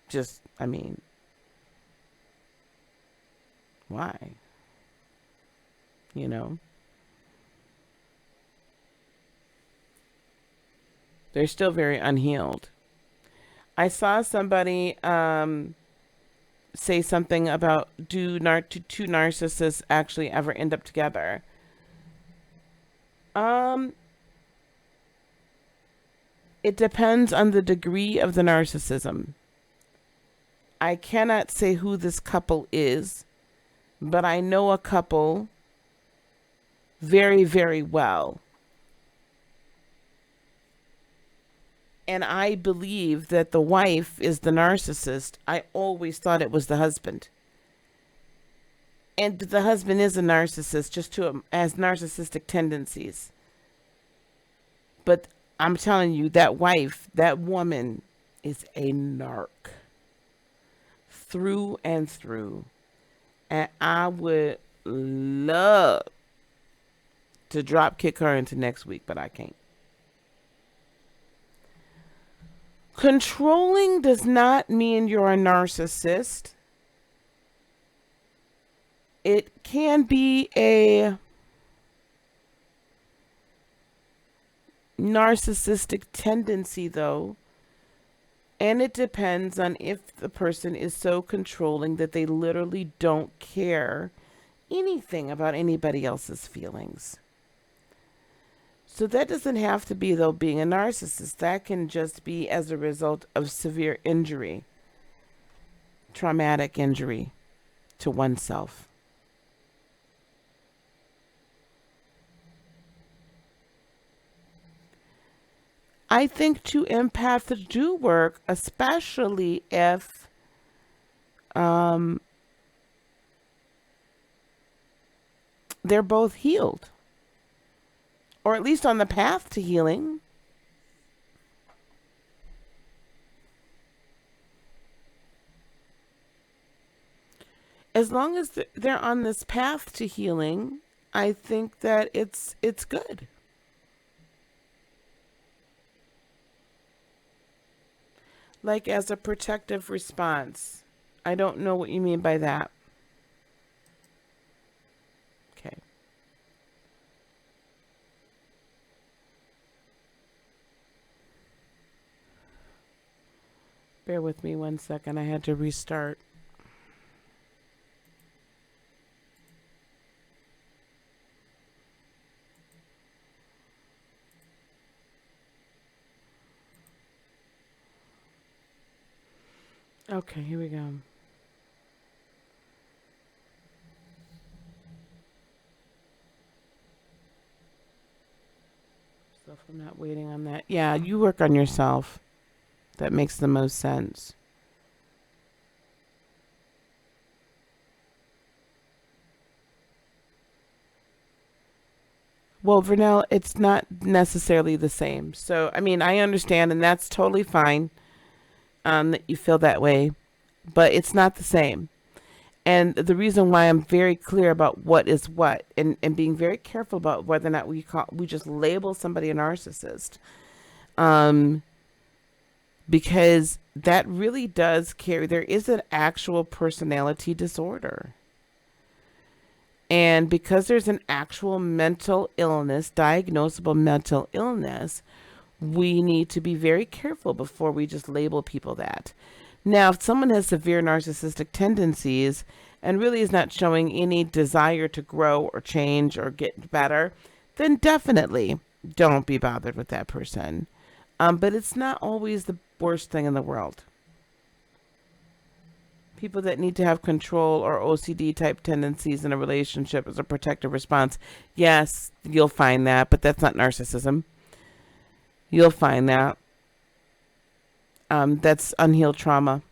Just, I mean, why? You know? They're still very unhealed. I saw somebody say something about do two narcissists actually ever end up together? Um, it depends on the degree of the narcissism. I cannot say who this couple is, but I know a couple very, very well. and I believe that the wife is the narcissist. I always thought it was the husband. And the husband is a narcissist, just to as narcissistic tendencies. But I'm telling you, that wife, that woman, is a narc through and through. And I would love to drop kick her into next week, but I can't. Controlling does not mean you're a narcissist. It can be a narcissistic tendency, though, and it depends on if the person is so controlling that they literally don't care anything about anybody else's feelings. So that doesn't have to be, though, being a narcissist. That can just be as a result of severe injury, traumatic injury to oneself. I think two empaths do work, especially if um, they're both healed, or at least on the path to healing. As long as they're on this path to healing, I think that it's good. Like as a protective response. I don't know what you mean by that. Okay. Bear with me 1 second. I had to restart. Okay, here we go. So if I'm not waiting on that. Yeah, you work on yourself. That makes the most sense. Well, Vernell, it's not necessarily the same. So, I mean, I understand, and that's totally fine that you feel that way, but it's not the same. And the reason why I'm very clear about what is what, and being very careful about whether or not we just label somebody a narcissist, um, because that really does carry. There is an actual personality disorder. And because there's an actual mental illness, diagnosable mental illness, we need to be very careful before we just label people that. Now, if someone has severe narcissistic tendencies and really is not showing any desire to grow or change or get better, then definitely don't be bothered with that person. But it's not always the worst thing in the world. People that need to have control or OCD type tendencies in a relationship as a protective response, yes, you'll find that, but that's not narcissism. You'll find that. That's unhealed trauma.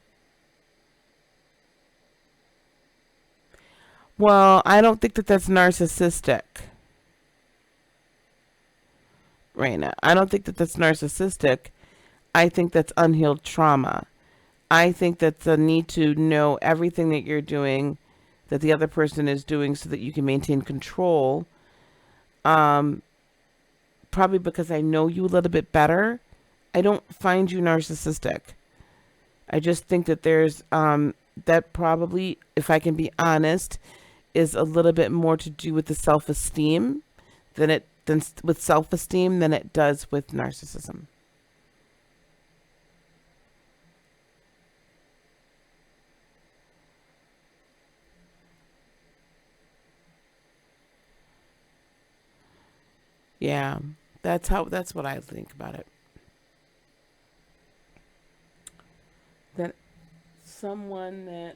Well, I don't think that that's narcissistic, Raina. I don't think that that's narcissistic. I think that's unhealed trauma. I think that's the need to know everything that you're doing, that the other person is doing, so that you can maintain control. Um, Probably because I know you a little bit better. I don't find you narcissistic. I just think that there's that probably, if I can be honest, is a little bit more to do with the self-esteem than with self-esteem than it does with narcissism. Yeah, that's what I think about it. That someone that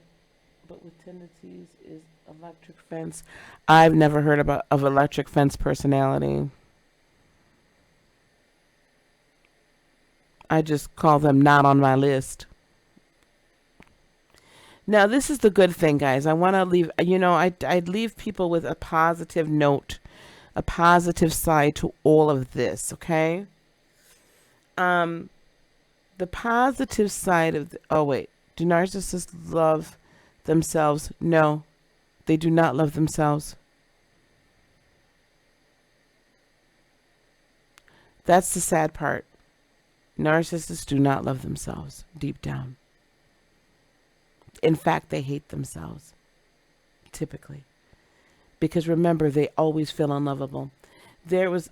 but with tendencies is electric fence. I've never heard about of electric fence personality. I just call them not on my list. Now, this is the good thing, guys. I want to leave, I'd leave people with a positive note, a positive side to all of this, okay? Um, the positive side of, oh, wait. Do narcissists love themselves? No, they do not love themselves. That's the sad part. Narcissists do not love themselves deep down. In fact, they hate themselves, typically. Because remember, they always feel unlovable.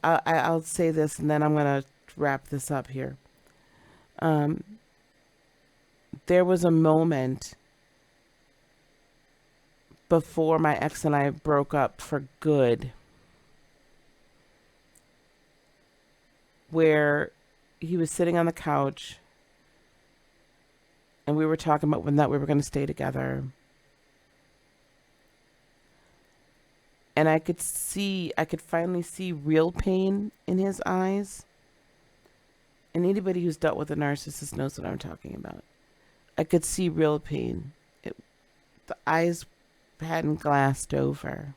I'll say this and then I'm going to wrap this up here. There was a moment before my ex and I broke up for good where he was sitting on the couch and we were talking about when that we were going to stay together. And I could finally see real pain in his eyes. And anybody who's dealt with a narcissist knows what I'm talking about. I could see real pain. The eyes hadn't glassed over.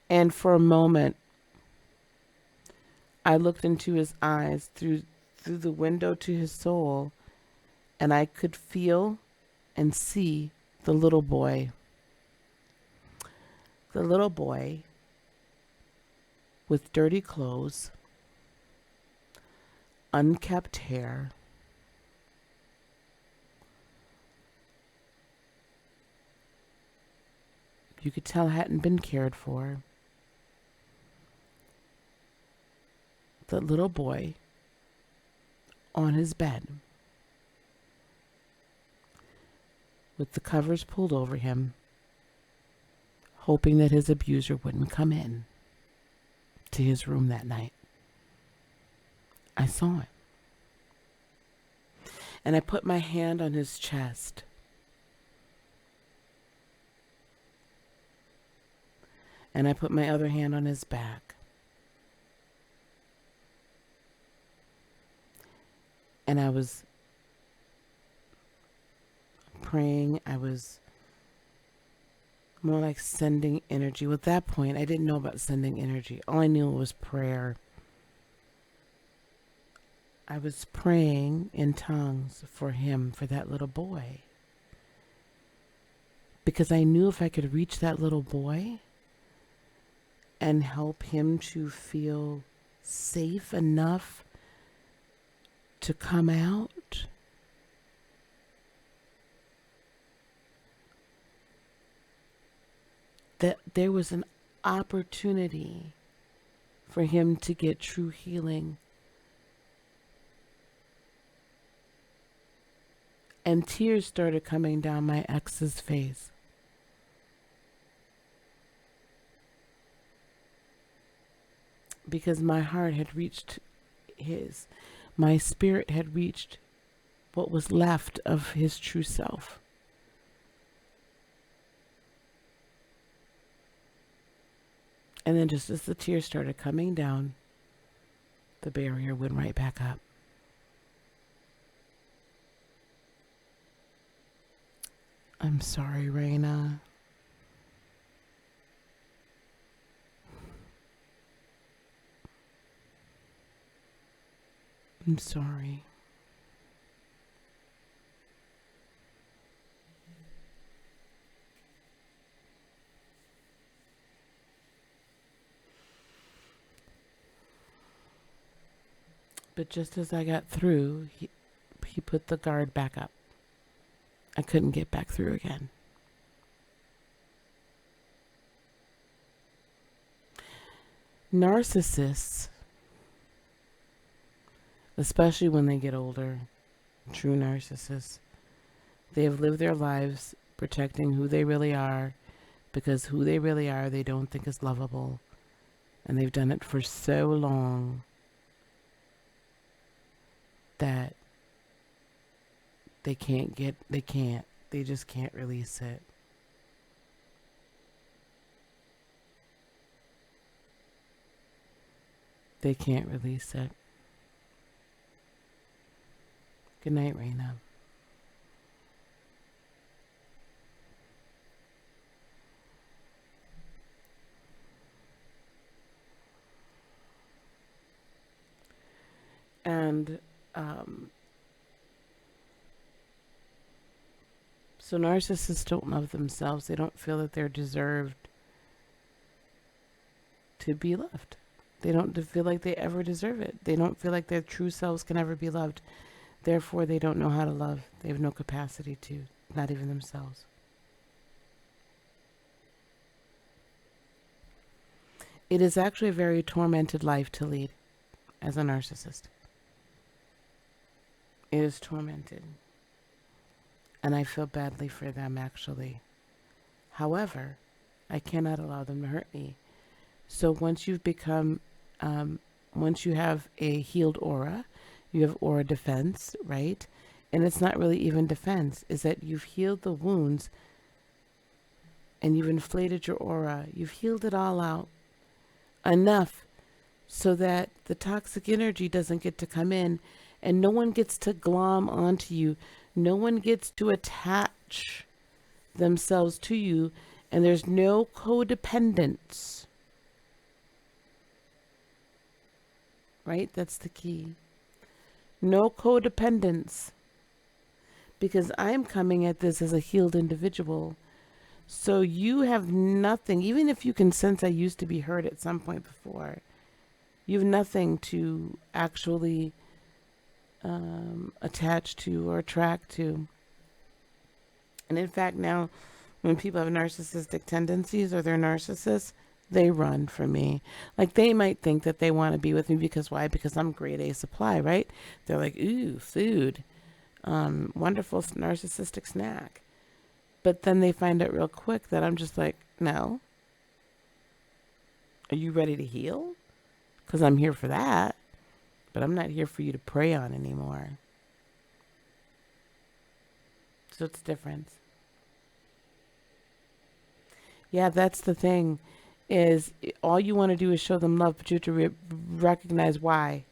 And for a moment, I looked into his eyes through the window to his soul, and I could feel and see the little boy. The little boy with dirty clothes, unkempt hair, you could tell hadn't been cared for. The little boy on his bed with the covers pulled over him, hoping that his abuser wouldn't come in to his room that night. I saw it. And I put my hand on his chest. And I put my other hand on his back. And I was praying. I was more like sending energy. At that point, I didn't know about sending energy. All I knew was prayer. I was praying in tongues for him, for that little boy. Because I knew if I could reach that little boy and help him to feel safe enough to come out, that there was an opportunity for him to get true healing. And tears started coming down my ex's face. Because my heart had reached his. My spirit had reached what was left of his true self. And then just as the tears started coming down, the barrier went right back up. I'm sorry, Raina. I'm sorry. But just as I got through, he put the guard back up. I couldn't get back through again. Narcissists, especially when they get older, true narcissists, they have lived their lives protecting who they really are, because who they really are they don't think is lovable. And they've done it for so long that they just can't release it. They can't release it. Good night, Raina. And so narcissists don't love themselves. They don't feel that they're deserved to be loved. They don't feel like they ever deserve it. They don't feel like their true selves can ever be loved. Therefore, they don't know how to love. They have no capacity to, not even themselves. It is actually a very tormented life to lead as a narcissist. It is tormented. And I feel badly for them, actually. However, I cannot allow them to hurt me. So once you've become, once you have a healed aura, you have aura defense, right? And it's not really even defense, is that you've healed the wounds and you've inflated your aura. You've healed it all out enough so that the toxic energy doesn't get to come in and no one gets to glom onto you. No one gets to attach themselves to you, and there's no codependence. Right? That's the key. No codependence. Because I'm coming at this as a healed individual. So you have nothing, even if you can sense I used to be hurt at some point before, you have nothing to actually attach to or attract to. And in fact, now when people have narcissistic tendencies or they're narcissists, they run from me. Like they might think that they want to be with me because why? Because I'm grade A supply, right? They're like, ooh, food, wonderful narcissistic snack. But then they find out real quick that I'm just like, no. Are you ready to heal? Because I'm here for that. But I'm not here for you to prey on anymore. So it's different. Yeah, that's the thing. Is all you want to do is show them love, but you have to recognize why.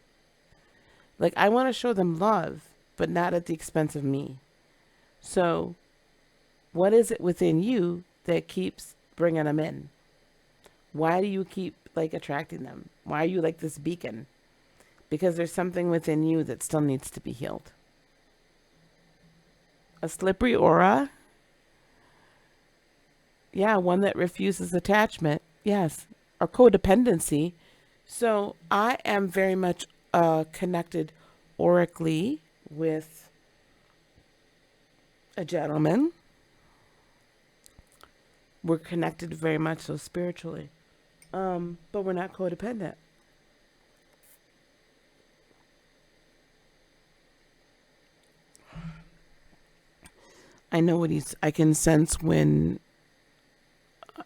Like, I want to show them love, but not at the expense of me. So what is it within you that keeps bringing them in? Why do you keep, like, attracting them? Why are you like this beacon? Because there's something within you that still needs to be healed. A slippery aura? Yeah, one that refuses attachment. Yes. Or codependency. So I am very much connected aurically with a gentleman. We're connected very much so spiritually. But we're not codependent. I know what I can sense when,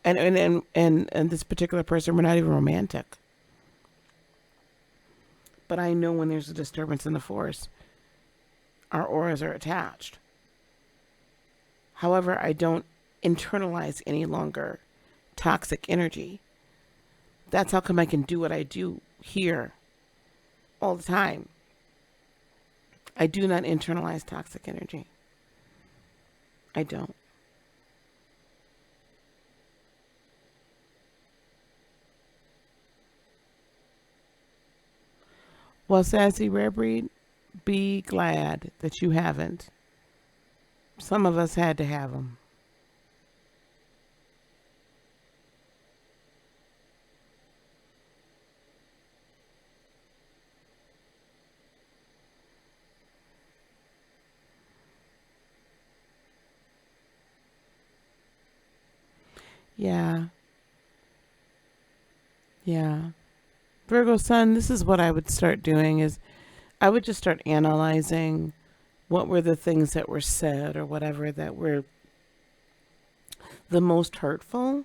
and this particular person, we're not even romantic. But I know when there's a disturbance in the force, our auras are attached. However, I don't internalize any longer toxic energy. That's how come I can do what I do here all the time. I do not internalize toxic energy. I don't. Well, Sassy Rare Breed, be glad that you haven't. Some of us had to have them. Yeah. Yeah. Virgo Sun, this is what I would start doing is I would just start analyzing what were the things that were said or whatever that were the most hurtful,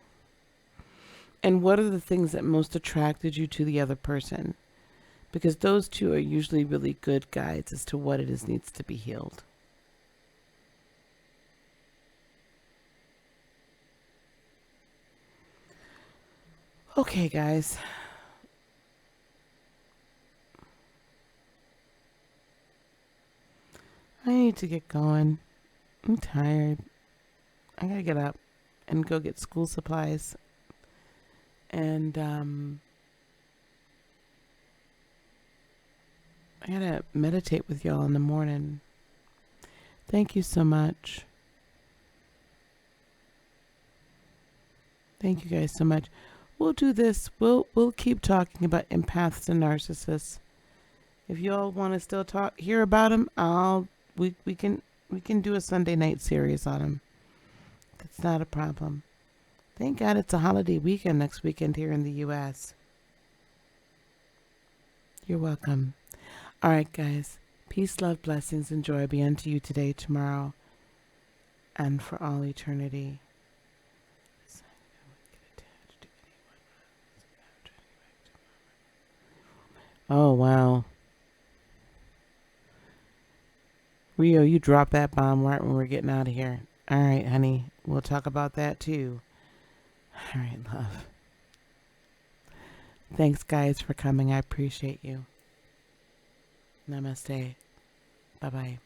and what are the things that most attracted you to the other person, because those two are usually really good guides as to what it is needs to be healed. Okay, guys. I need to get going. I'm tired. I gotta get up and go get school supplies. And I gotta meditate with y'all in the morning. Thank you so much. Thank you guys so much. We'll do this. We'll keep talking about empaths and narcissists. If you all want to still hear about them, we can do a Sunday night series on them. That's not a problem. Thank God it's a holiday weekend next weekend here in the U.S. You're welcome. All right, guys. Peace, love, blessings, and joy be unto you today, tomorrow, and for all eternity. Oh, wow. Rio, you dropped that bomb right when we're getting out of here. All right, honey. We'll talk about that too. All right, love. Thanks, guys, for coming. I appreciate you. Namaste. Bye-bye.